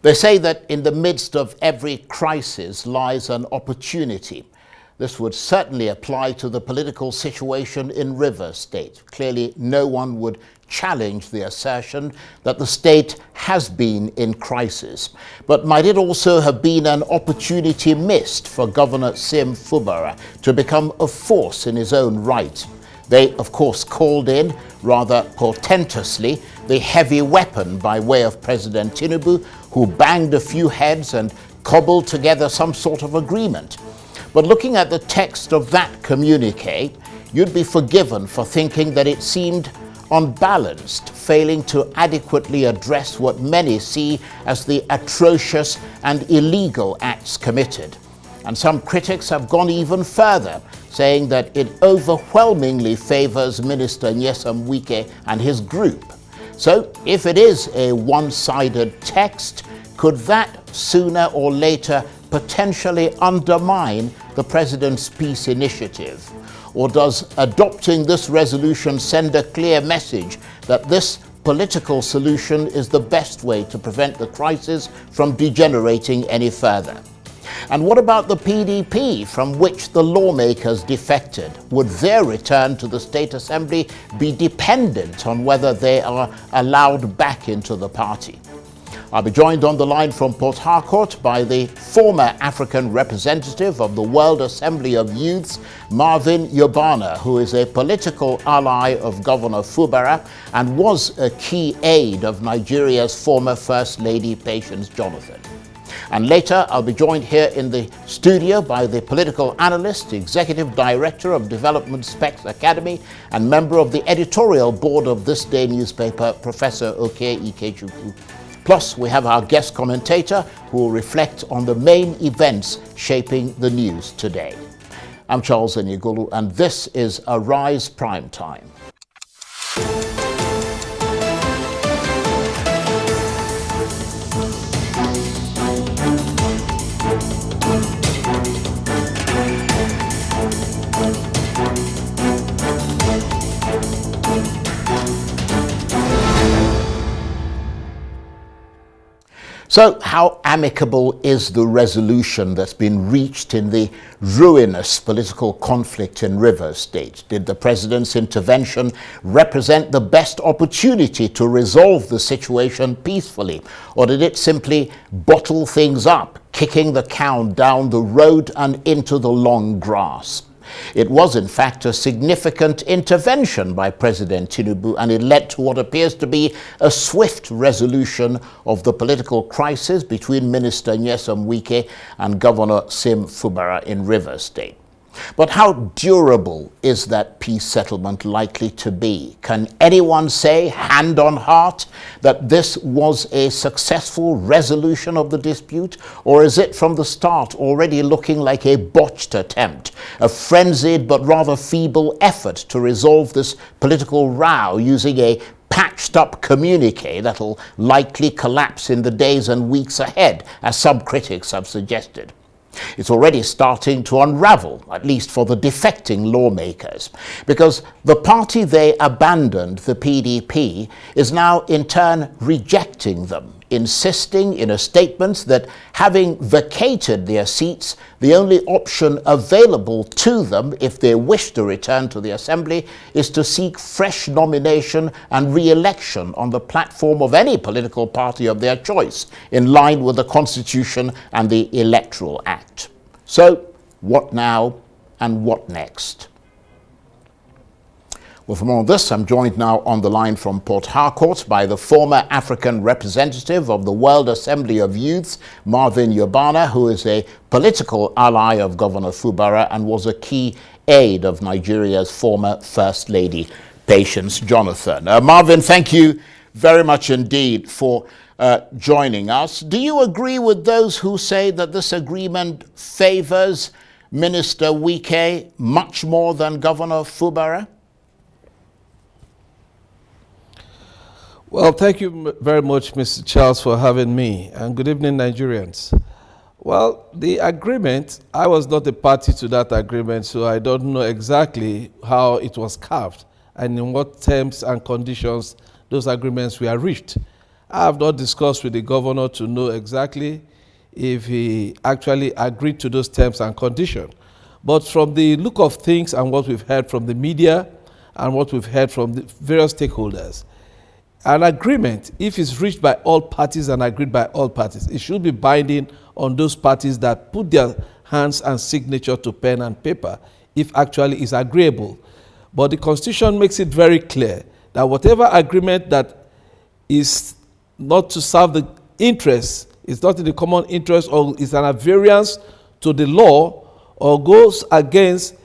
They say that in the midst of every crisis lies an opportunity. This would certainly apply to the political situation in Rivers State. Clearly, no one would challenge the assertion that the state has been in crisis. But might it also have been an opportunity missed for Governor Sim Fubara to become a force in his own right? They, of course, called in, rather portentously, the heavy weapon by way of President Tinubu, who banged a few heads and cobbled together some sort of agreement. But looking at the text of that communique, you'd be forgiven for thinking that it seemed unbalanced, failing to adequately address what many see as the atrocious and illegal acts committed. And some critics have gone even further, saying that it overwhelmingly favors Minister Nyesom Wike and his group. So, if it is a one-sided text, could that sooner or later potentially undermine the President's peace initiative? Or does adopting this resolution send a clear message that this political solution is the best way to prevent the crisis from degenerating any further? And what about the PDP, from which the lawmakers defected? Would their return to the State Assembly be dependent on whether they are allowed back into the party? I'll be joined on the line from Port Harcourt by the former African representative of the World Assembly of Youths, Marvin Yobana, who is a political ally of Governor Fubara and was a key aide of Nigeria's former First Lady Patience Jonathan. And later, I'll be joined here in the studio by the political analyst, executive director of Development Specs Academy, and member of the editorial board of This Day newspaper, Professor Oke Ikechukwu. Plus, we have our guest commentator who will reflect on the main events shaping the news today. I'm Charles Enyigolu, and this is Arise Prime Time. So how amicable is the resolution that's been reached in the ruinous political conflict in Rivers State? Did the president's intervention represent the best opportunity to resolve the situation peacefully, or did it simply bottle things up, kicking the can down the road and into the long grass? It was, in fact, a significant intervention by President Tinubu, and it led to what appears to be a swift resolution of the political crisis between Minister Nyesom Wike and Governor Sim Fubara in Rivers State. But how durable is that peace settlement likely to be? Can anyone say, hand on heart, that this was a successful resolution of the dispute? Or is it from the start already looking like a botched attempt, a frenzied but rather feeble effort to resolve this political row using a patched up communique that'll likely collapse in the days and weeks ahead, as some critics have suggested? It's already starting to unravel, at least for the defecting lawmakers, because the party they abandoned, the PDP, is now in turn rejecting them, insisting in a statement that having vacated their seats, the only option available to them if they wish to return to the assembly is to seek fresh nomination and re-election on the platform of any political party of their choice, in line with the Constitution and the Electoral Act. So, what now and what next? Well, for more on this, I'm joined now on the line from Port Harcourt by the former African representative of the World Assembly of Youths, Marvin Yobana, who is a political ally of Governor Fubara and was a key aide of Nigeria's former First Lady, Patience Jonathan. Marvin, thank you very much indeed for joining us. Do you agree with those who say that this agreement favors Minister Wike much more than Governor Fubara? Well, thank you very much, Mr. Charles, for having me, and good evening, Nigerians. Well, the agreement, I was not a party to that agreement, so I don't know exactly how it was carved and in what terms and conditions those agreements were reached. I have not discussed with the governor to know exactly if he actually agreed to those terms and conditions. But from the look of things and what we've heard from the media and what we've heard from the various stakeholders, an agreement, if it's reached by all parties and agreed by all parties, it should be binding on those parties that put their hands and signature to pen and paper, if actually is agreeable. But the Constitution makes it very clear that whatever agreement that is not to serve the interests, is not in the common interest, or is an variance to the law, or goes against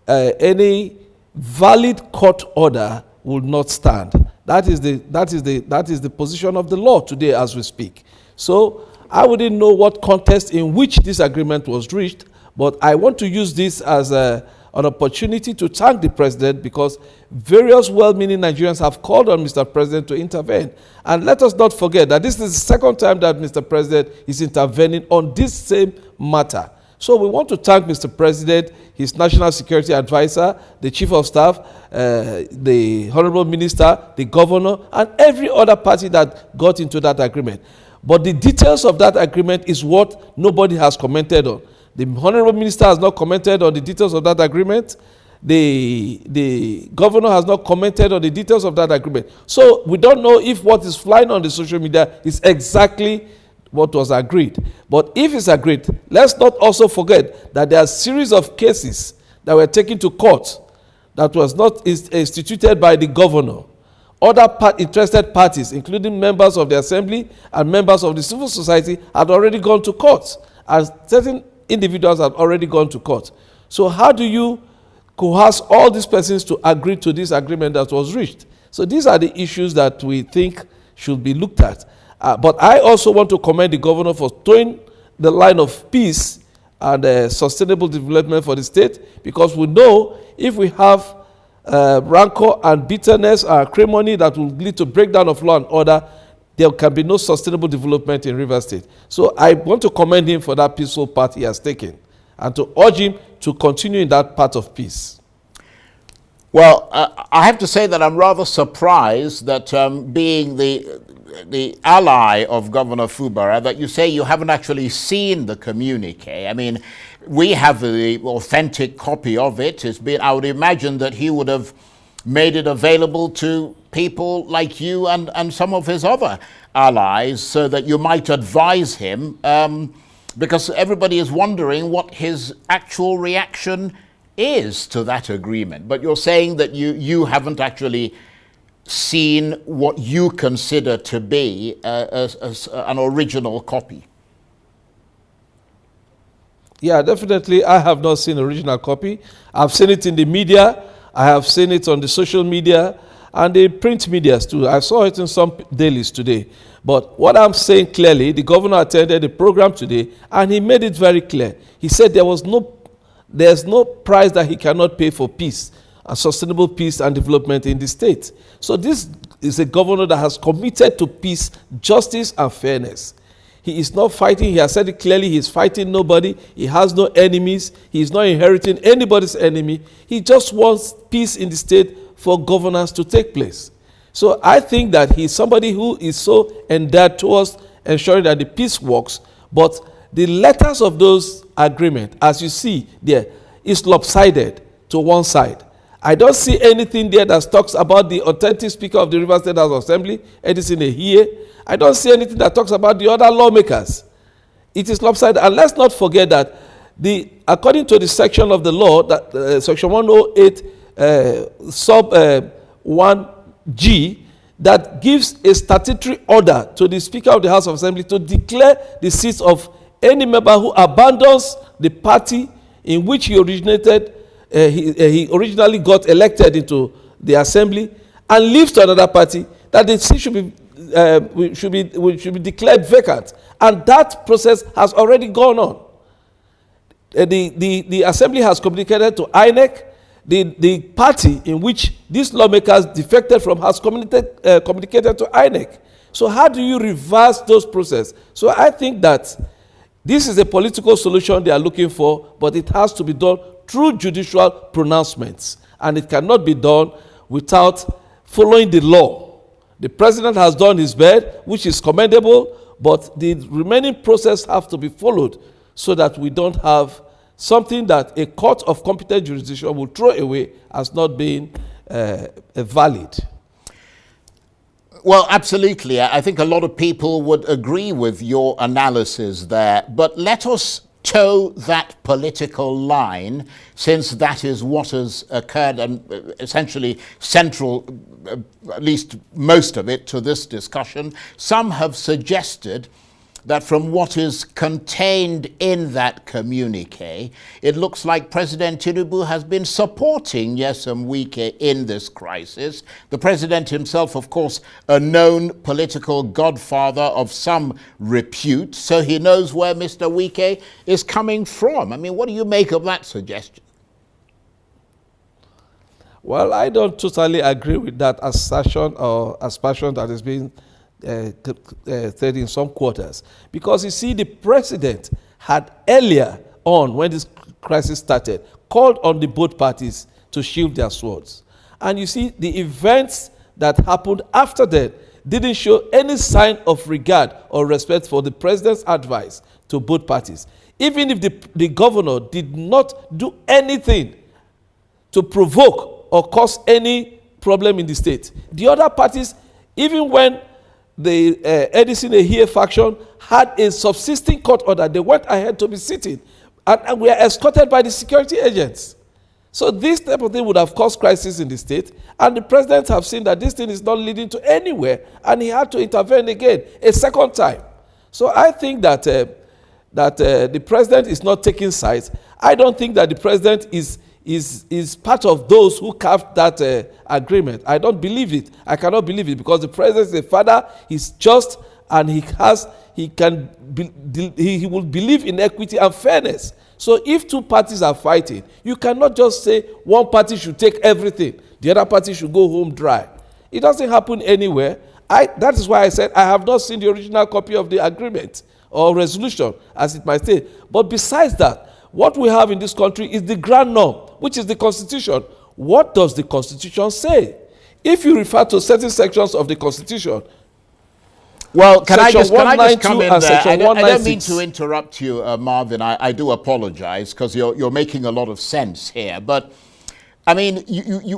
any valid court order, will not stand. That is the position of the law today as we speak. So I wouldn't know what context in which this agreement was reached, but I want to use this as an opportunity to thank the president, because various well-meaning Nigerians have called on Mr. President to intervene. And let us not forget that this is the second time that Mr. President is intervening on this same matter. So we want to thank Mr. President, his National Security Advisor, the Chief of Staff, the Honorable Minister, the Governor, and every other party that got into that agreement. But the details of that agreement is what nobody has commented on. The Honorable Minister has not commented on the details of that agreement. The Governor has not commented on the details of that agreement. So we don't know if what is flying on the social media is exactly what was agreed. But if it's agreed, let's not also forget that there are a series of cases that were taken to court that was not instituted by the governor. Other interested parties, including members of the assembly and members of the civil society, had already gone to court, and certain individuals had already gone to court. So how do you coerce all these persons to agree to this agreement that was reached? So these are the issues that we think should be looked at. But I also want to commend the governor for towing the line of peace and sustainable development for the state, because we know if we have rancor and bitterness and acrimony that will lead to breakdown of law and order, there can be no sustainable development in Rivers State. So I want to commend him for that peaceful path he has taken, and to urge him to continue in that path of peace. Well, I have to say that I'm rather surprised that being the ally of Governor Fubara, that you say you haven't actually seen the communique. I mean, we have the authentic copy of it. It's been, I would imagine that he would have made it available to people like you and some of his other allies, so that you might advise him, because everybody is wondering what his actual reaction is to that agreement. But you're saying that you haven't actually seen what you consider to be an original copy. Yeah, definitely. I have not seen original copy. I've seen it in the media. I have seen it on the social media and the print medias too. I saw it in some dailies today. But what I'm saying clearly, the governor attended the program today and he made it very clear. He said there's no price that he cannot pay for peace and sustainable peace and development in the state. So this is a governor that has committed to peace, justice, and fairness. He is not fighting. He has said it clearly. He is fighting nobody. He has no enemies. He is not inheriting anybody's enemy. He just wants peace in the state for governance to take place. So I think that he's somebody who is so endeared towards ensuring that the peace works. But the letters of those agreements, as you see there, is lopsided to one side. I don't see anything there that talks about the authentic Speaker of the Rivers State House of Assembly, Edison here. I don't see anything that talks about the other lawmakers. It is lopsided. And let's not forget that according to the section of the law, that section 108 sub 1G, that gives a statutory order to the Speaker of the House of Assembly to declare the seats of any member who abandons the party in which he originated. He originally got elected into the assembly and leaves to another party, that the seat should be declared vacant, and that process has already gone on. The assembly has communicated to INEC. The party in which these lawmakers defected from has communicated to INEC. So how do you reverse those processes? So I think that this is a political solution they are looking for, but it has to be done through judicial pronouncements, and it cannot be done without following the law. The president has done his bit, which is commendable, but the remaining process have to be followed so that we don't have something that a court of competent jurisdiction will throw away as not being valid. Well, absolutely. I think a lot of people would agree with your analysis there. But let us toe that political line, since that is what has occurred and essentially central, at least most of it, to this discussion. Some have suggested that from what is contained in that communique, it looks like President Tinubu has been supporting Nyesom Wike in this crisis. The president himself, of course, a known political godfather of some repute, so he knows where Mr. Wike is coming from. I mean, what do you make of that suggestion? Well, I don't totally agree with that assertion or aspersion that is being said in some quarters. Because you see, the president had earlier on, when this crisis started, called on the both parties to shield their swords. And you see, the events that happened after that didn't show any sign of regard or respect for the president's advice to both parties. Even if the governor did not do anything to provoke or cause any problem in the state, the other parties, even when the Edison Ehie faction had a subsisting court order, they went ahead to be sitting, and we are escorted by the security agents. So this type of thing would have caused crisis in the state, and the president have seen that this thing is not leading to anywhere, and he had to intervene again a second time. So I think that the president is not taking sides. I don't think that the president is part of those who carved that agreement. I don't believe it. I cannot believe it, because the president is a father, he's just, and he will believe in equity and fairness. So if two parties are fighting, you cannot just say one party should take everything, the other party should go home dry. It doesn't happen anywhere. That is why I said I have not seen the original copy of the agreement or resolution, as it might say. But besides that, what we have in this country is the grand norm, which is the Constitution. What does the Constitution say? If you refer to certain sections of the Constitution, well, can I just come in there? I don't mean to interrupt you, Marvin. I do apologize, because you're making a lot of sense here. But I mean,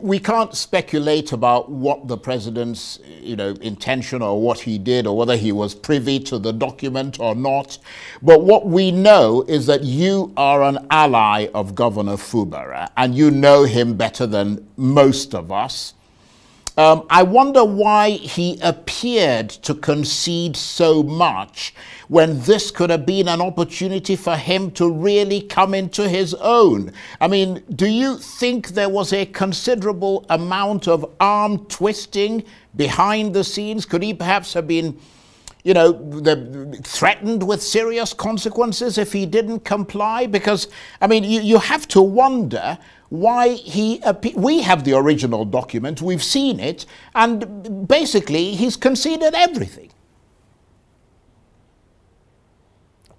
we can't speculate about what the president's intention or what he did, or whether he was privy to the document or not. But what we know is that you are an ally of Governor Fubara, and you know him better than most of us. I wonder why he appeared to concede so much when this could have been an opportunity for him to really come into his own. I mean, do you think there was a considerable amount of arm twisting behind the scenes? Could he perhaps have been, threatened with serious consequences if he didn't comply? Because, I mean, you have to wonder why we have the original document, we've seen it, and basically he's conceded everything.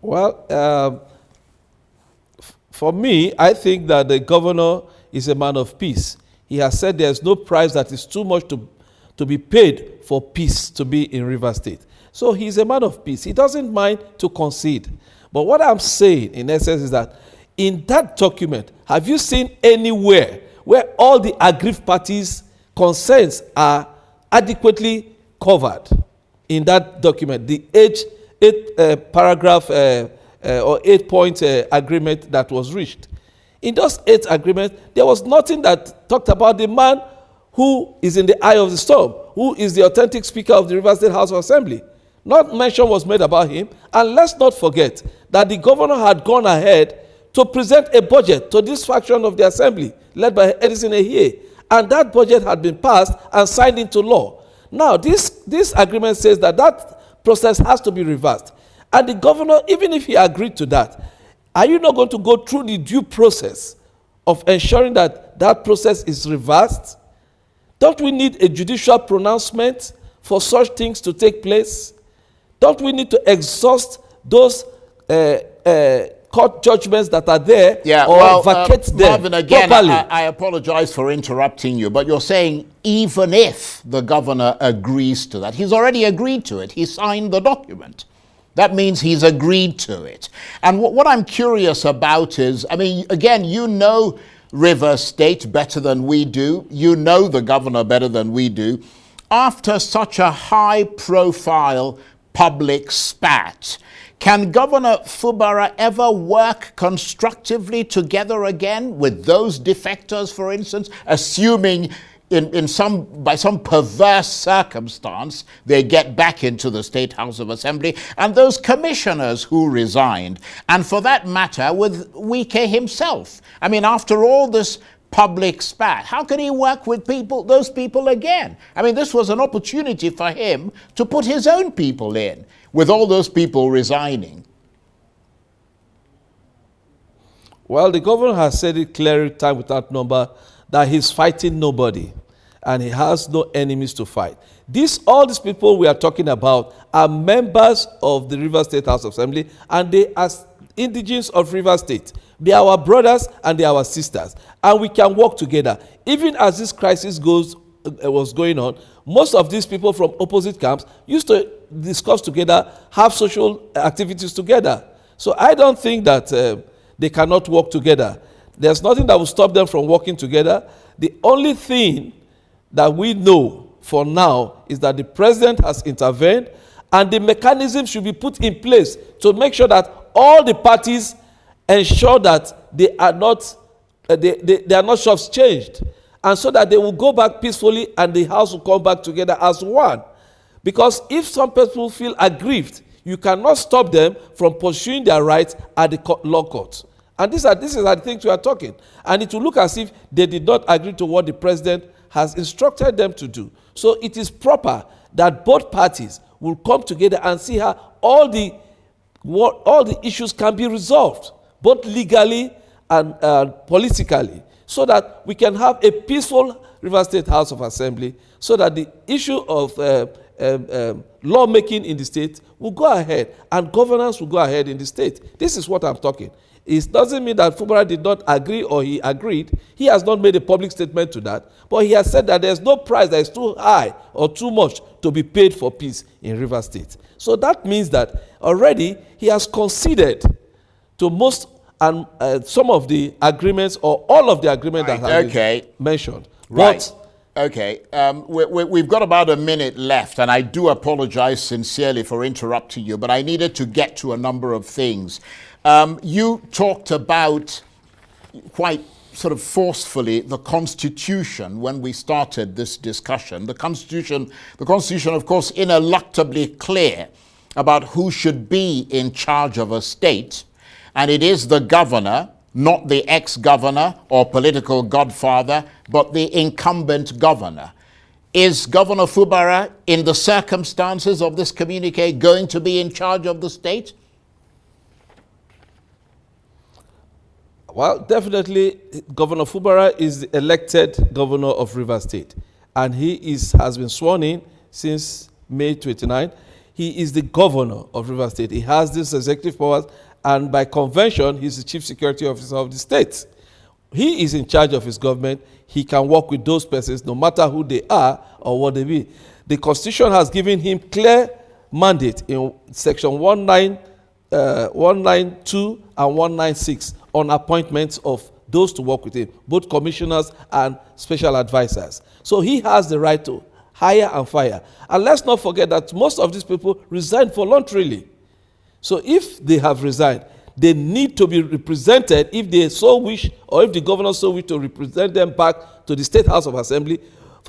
Well, for me, I think that the governor is a man of peace. He has said there's no price that is too much to be paid for peace to be in Rivers State. So he's a man of peace. He doesn't mind to concede. But what I'm saying, in essence, is that in that document, have you seen anywhere where all the aggrieved parties' concerns are adequately covered in that document? The eight paragraph or 8-point agreement that was reached. In those 8 agreements, there was nothing that talked about the man who is in the eye of the storm, who is the authentic Speaker of the Rivers State House of Assembly. Not mention was made about him. And let's not forget that the governor had gone ahead to present a budget to this faction of the assembly, led by Edison Ehie, and that budget had been passed and signed into law. Now, this agreement says that process has to be reversed. And the governor, even if he agreed to that, are you not going to go through the due process of ensuring that that process is reversed? Don't we need a judicial pronouncement for such things to take place? Don't we need to exhaust those court judgments that are there vacate them Marvin, again, properly. I apologize for interrupting you, but you're saying even if the governor agrees to that, he's already agreed to it. He signed the document. That means he's agreed to it. And what I'm curious about is, I mean, again, you know River State better than we do. You know the governor better than we do. After such a high-profile public spat, can Governor Fubara ever work constructively together again with those defectors, for instance, assuming by some perverse circumstance they get back into the State House of Assembly, and those commissioners who resigned, and for that matter with Wike himself? I mean, after all this public spat, how can he work with those people again? I mean, this was an opportunity for him to put his own people in, with all those people resigning. Well, the governor has said it clearly, time without number, that he's fighting nobody and he has no enemies to fight. All these people we are talking about are members of the River State House of Assembly, and they are indigenes of River State. They are our brothers and they are our sisters, and we can work together. Even as this crisis was going on, most of these people from opposite camps used to discuss together, have social activities together. So I don't think that they cannot work together. There's nothing that will stop them from working together. The only thing that we know for now is that the president has intervened, and the mechanism should be put in place to make sure that all the parties ensure that they are not short-changed, and so that they will go back peacefully and the House will come back together as one. Because if some people feel aggrieved, you cannot stop them from pursuing their rights at the law court. And this is the things we are talking. And it will look as if they did not agree to what the president has instructed them to do. So it is proper that both parties will come together and see how all the issues can be resolved, both legally and politically, so that we can have a peaceful River State House of Assembly, so that the issue of lawmaking in the state will go ahead and governance will go ahead in the state. This is what I'm talking. It doesn't mean that Fubara did not agree or he agreed. He has not made a public statement to that, but he has said that there's no price that is too high or too much to be paid for peace in River State. So that means that already he has conceded to most and some of the agreements or all of the agreements that have been mentioned. Right. Okay, we've got about a minute left, and I do apologize sincerely for interrupting you, but I needed to get to a number of things. You talked about, quite sort of forcefully, the Constitution when we started this discussion. The Constitution, of course, ineluctably clear about who should be in charge of a state, and it is the governor, not the ex-governor or political godfather, but the incumbent governor. Is Governor Fubara, in the circumstances of this communique, going to be in charge of the state? Well, definitely, Governor Fubara is the elected governor of River State, and he has been sworn in since May 29. He is the governor of River State. He has these executive powers, and by convention, he's the chief security officer of the state. He is in charge of his government. He can work with those persons, no matter who they are or what they be. The Constitution has given him clear mandate in Section 192 and 196 on appointments of those to work with him, both commissioners and special advisors. So he has the right to hire and fire. And let's not forget that most of these people resigned voluntarily. So if they have resigned, they need to be represented if they so wish, or if the governor so wish, to represent them back to the State House of Assembly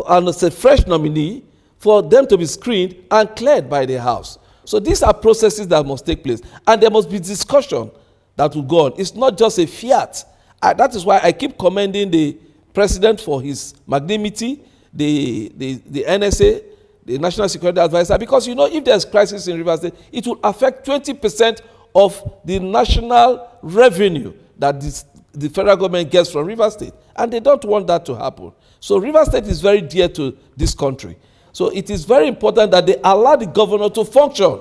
and as a fresh nominee for them to be screened and cleared by the House. So these are processes that must take place, and there must be discussion that will go on. It's not just a fiat. That is why I keep commending the president for his magnanimity, the NSA, the National Security Advisor, because if there's crisis in River State, it will affect 20% of the national revenue that the federal government gets from River State, and they don't want that to happen. So River State is very dear to this country. So it is very important that they allow the governor to function.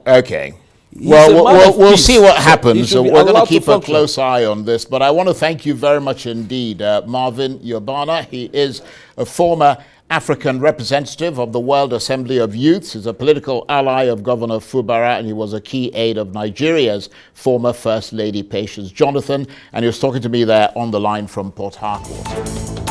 Okay. We'll see what happens. So we're going to keep a close eye on this. But I want to thank you very much indeed, Marvin Yobana. He is a former African representative of the World Assembly of Youths. He's a political ally of Governor Fubara, and he was a key aide of Nigeria's former First Lady, Patience Jonathan. And he was talking to me there on the line from Port Harcourt.